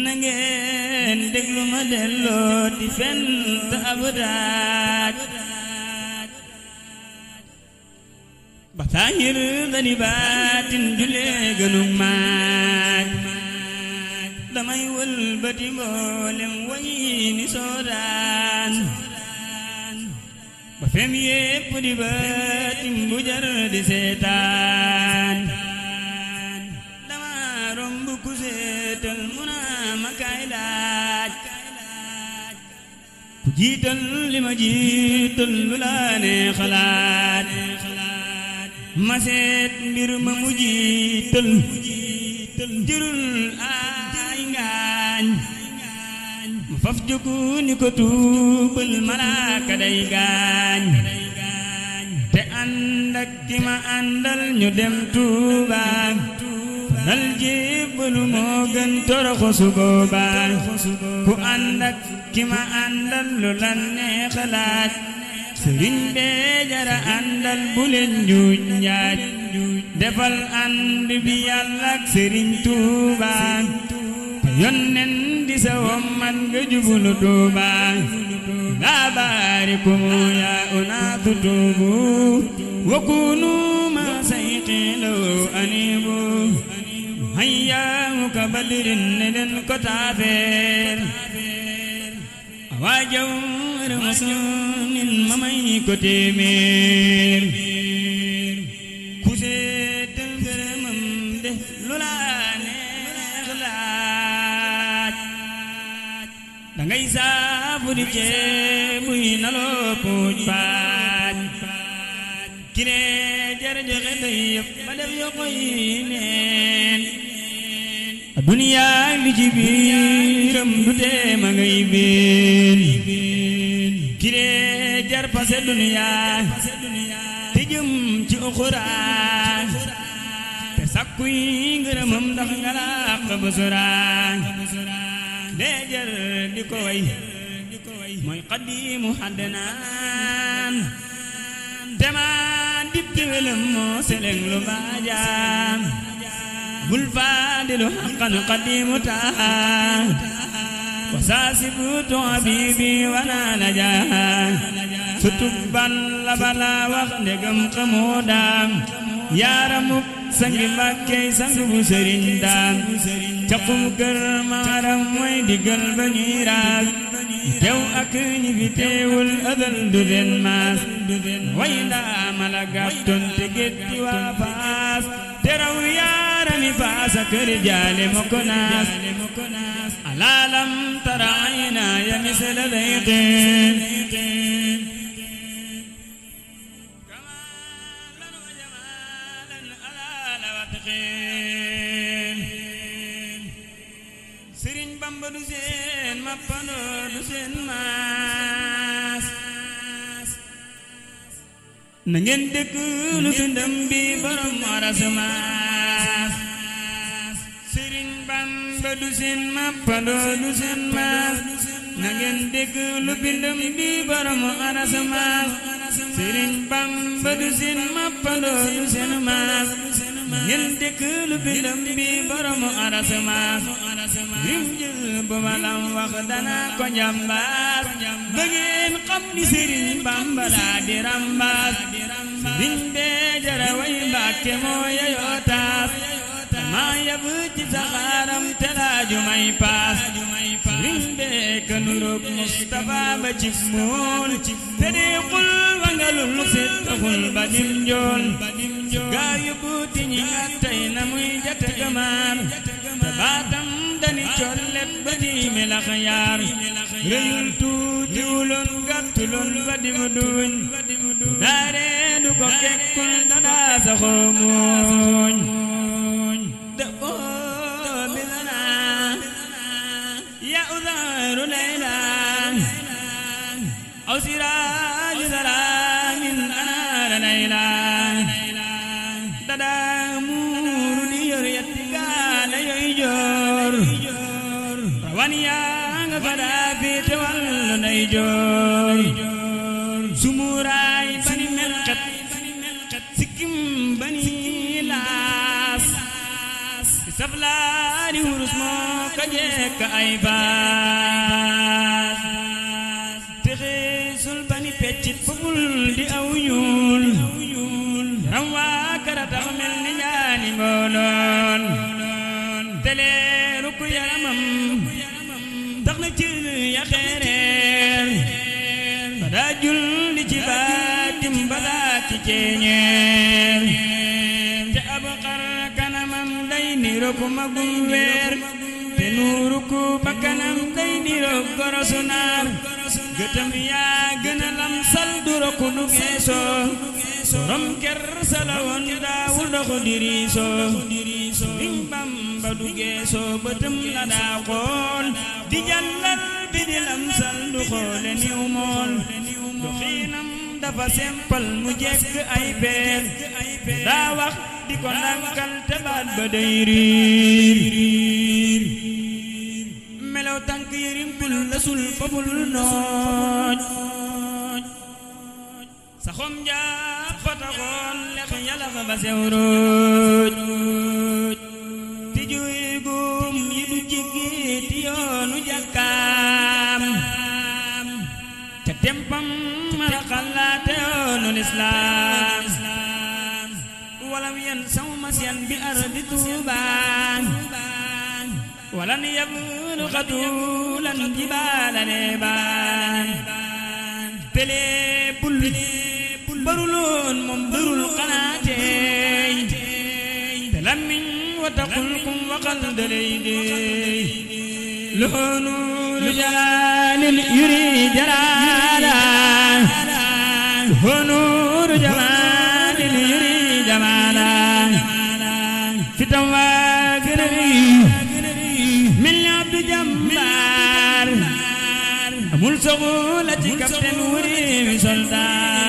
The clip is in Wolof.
nangeen déglu ma delloo di fent ab daaj ba saahir dani baatin julee gënu maaj damay wëlbati mboolem way ni soodaan ba fem yépp di baatim bu jar di seetaan dama romb ku seetal mu naa ma kaay laaj ku jiital li ma jiital lu la ne xalaat ma seet mbir ma mu jiital jërul ay ngaañ ma faf jógu ni ko tuubal malaaka day gaañ te ànd ak ki ma àndal ñu dem Tuuba dal jébbalu moo gën toroxu su boobaa ku ànd ak ki ma àndal lu la neex laaj sëriñ bee jara àndal bu leen njuuj njaaj defal ànd bi Yàlla ak sëriñ Tuuba yonnen di sa womman nga jubulu Tuuba laa baarikum yaa unaatu tuubu wa kunu ma sayqilaw anibu hayyaamu ka badrin ne leen ko taafeer waa jawr masunin ma may ko téeméer ku seetal gërëmam de lu la neex laaj dangay saabu di ceebuy naloo puuj paaj kilee jarjoxe day yëpp ba def yokoy neen duniyaa li ci biiram du tee ma ngay biin kilee jar pase duniyaa te jëm ci uxuraan te sakkuy ngërëmam ndax nga làq ba soraan lee jar di ko way mooy xadiimu xaddanaan te maa dib géwélam moo seleng lu baajaam bul faadilu haqqan qadimu taaha wa saasibutu habibi wana najaha sutubban la bala wax ndegam xamoo daam yaaramuk sangi Mbàkke sang bu sëriñ daam caqum kër maaram mooy diggal ba ñuy raas teew ak ñi fi teewul ëdal du den maas way ndaama la gàttoon te gétti waa Faas te raw yaarami Faasa kër jaale moko naas alaalam tara ayna ya misla dayqin kamalan wa jamalan alaala watqin Sëriñ Bamba du seen mappandoo du seen maas na ngeen dëkk lu bindam bi borom aras maas Sëriñ Bamba du seen mappandoo du seen maas na ngeen dëkk lu bindam bi borom aras maas Sëriñ Bamba du seen mappandoo du seen maas na ngeen dëkk lu bindam bi borom aras maas lim jël bu malam wax dana ko njambaas ba ngeen xam ni Sëriñ Bamba laa di rambaas Sëriñ bee jara way Mbàkke moo yeyoo taas maa yab ci saxaaram te laaju may paas Sëriñ bee ka nuroog Mustafa ba cib mool te dee xul wangalul set taxul ba dim njool gaa yu buuti ñi attay na muy jate gamaar te baatam dani collet ba di melax yaar rëyul tuutiwuloon gàttuloon ba di mu duñ daaree du ko kekkul dadaa saxoo muuñ de oo bi lanaa ya uzaaru layla aw siraaju salaamin anaara layla dadaa muuru di yor yetti gaala yoy joor rawan yaa nga fadaa fiite wallu nday joor sumuraay bani melxet sikkim bani laas saflaani wurus moo ka jekk ay baas te xeesul bani peccit fuful di aw ñuul ram waa kara tax mel ni ñaani mbooloon te leeru ku yaramam tax na ci ya xeereer ba daa julli ci baatim ba daa ci ceeñeer te ab xar kanamam day niroog magum weer te nuuru ku bakkanam day niroog gorosu naar gëtam yaa gën a lamsal du roku du geesoo borom kersa la woon daawul doxu diriisoo Sëriñ Bamba du geesoo bëtam la daa xool di jàllal bi di lamsal du xoole niw mool doxiinam dafa sempal mu jekk ay peer daa wax di ko ndànkal te baat ba day riir melaw tànk yërim bul la sul fabul nooj sa xom njaab fa taxoon lex yalax ba sew rooj ti juy gum yi du jiggi ti yoonu jàkkaam ca tempam mara xalaate yoonu lislaam walam yen saw masyan bi ardi tuubaan walan yablu xatulan jibaala leebaan pele bul baruloon moom barul xanaateey te lammiñ wa taqul kum waxal dalay deey loonu lu jalaalin yuri jalaala loonu lu jalaalin yuri jamaala fitam waa gën a rëy mel ni Abdu Jambaar amul soxla ci kapten wuri mi soldaar